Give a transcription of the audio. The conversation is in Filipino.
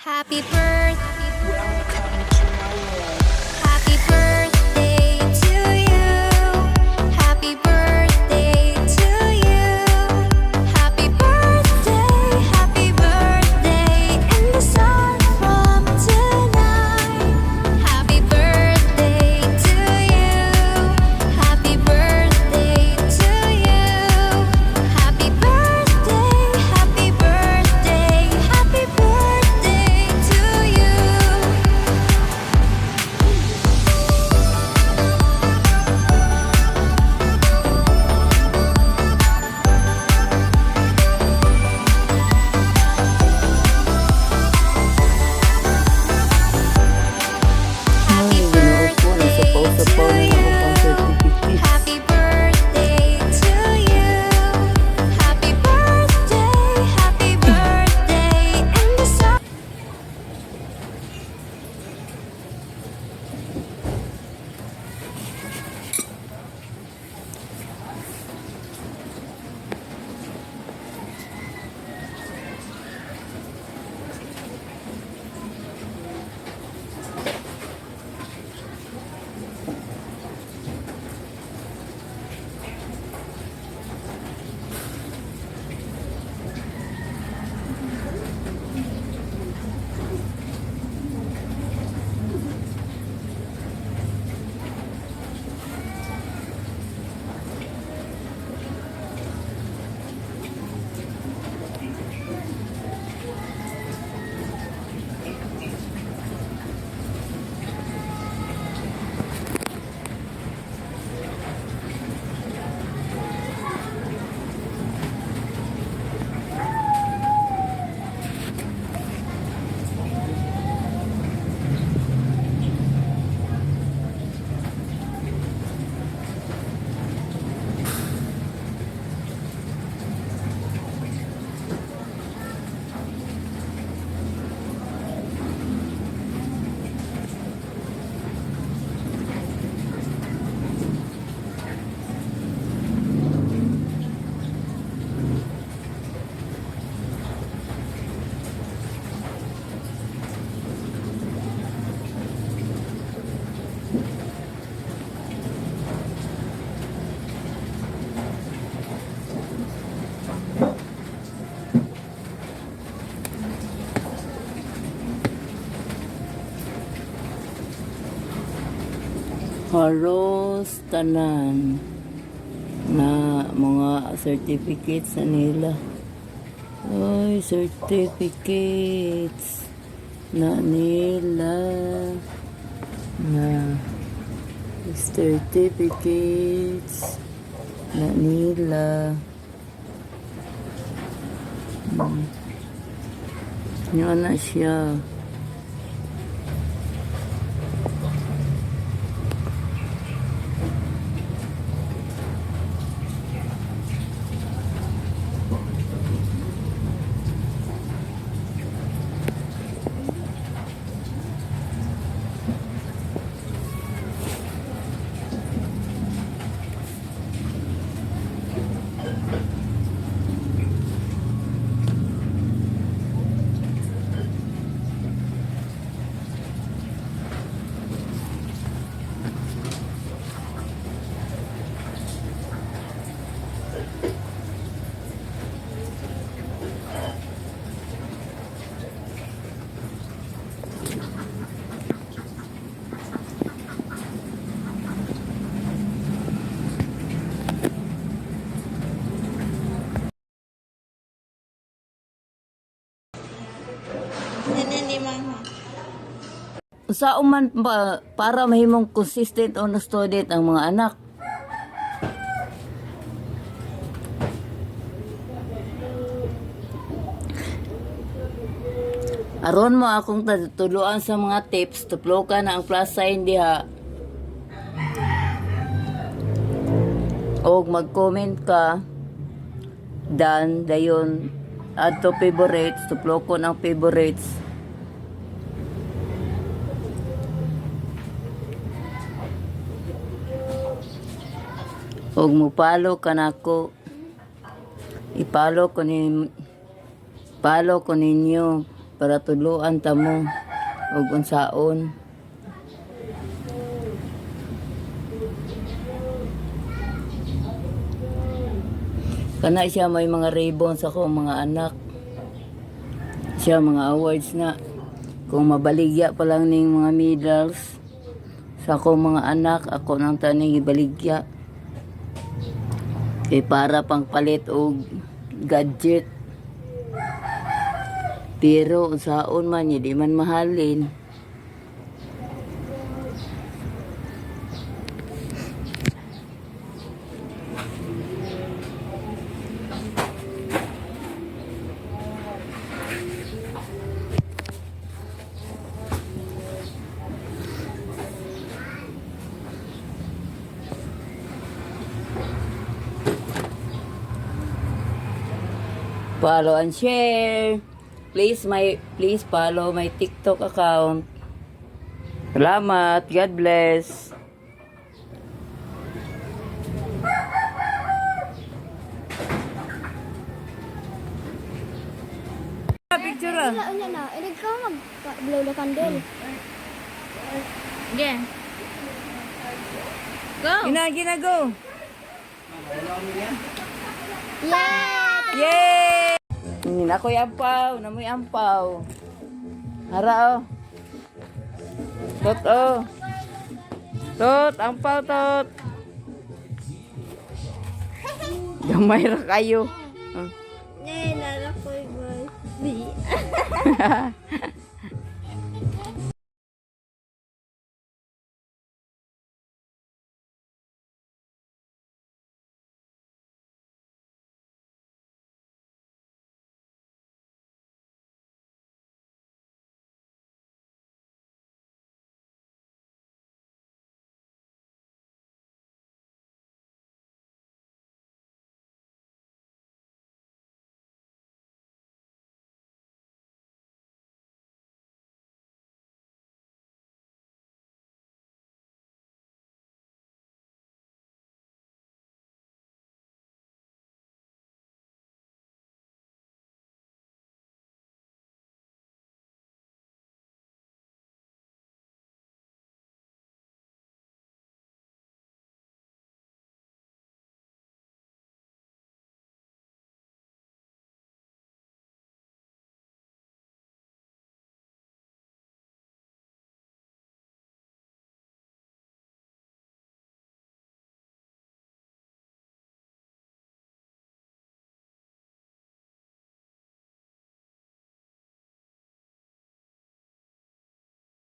Happy birthday, Welcome to my world. happy birthday to you. Happy birthday to you. Happy birthday in the sun from tonight. Happy birthday to you. Happy birthday to you. Happy birthday, happy birthday, happy birthday to you. Happy birthday to you. Happy birthday to you. Happy birthday in the sun. Halos tanan na mga certificates na nila. Ay, certificates na nila na certificates na nila. Yan na siya. Sa uman ba, para mahimong consistent o student ang mga anak. Aron mo akong tuluan sa mga tips, tuplo ka na ang plus sign diha. O mag-comment ka, dan, dayon, add to favorites, tuplo ko ng favorites. Og mo-follow ka nako. I-follow ko ninyo para tuluan ta mo og unsaon. Kana siya may mga ribbon sa akong mga anak. Siya mga awards na. Kung mabaligya pa lang ning mga medals sa akong mga anak, ako nang taning ibaligya. Kay para pang palit og gadget. Pero saon man di man mahalin. Follow and share. Please follow my TikTok account. Salamat. God bless. Picture ah. Wala na. Ilig ka mag-blow the candle. Again. Go. Gina, go. Yeah! Yay! Nakoy ampaw, namoy ampaw. Hara oh. Tot oh. Tot, ampaw tot. Gamay ra kayo. Ah. Ngayon, nalakoy boy.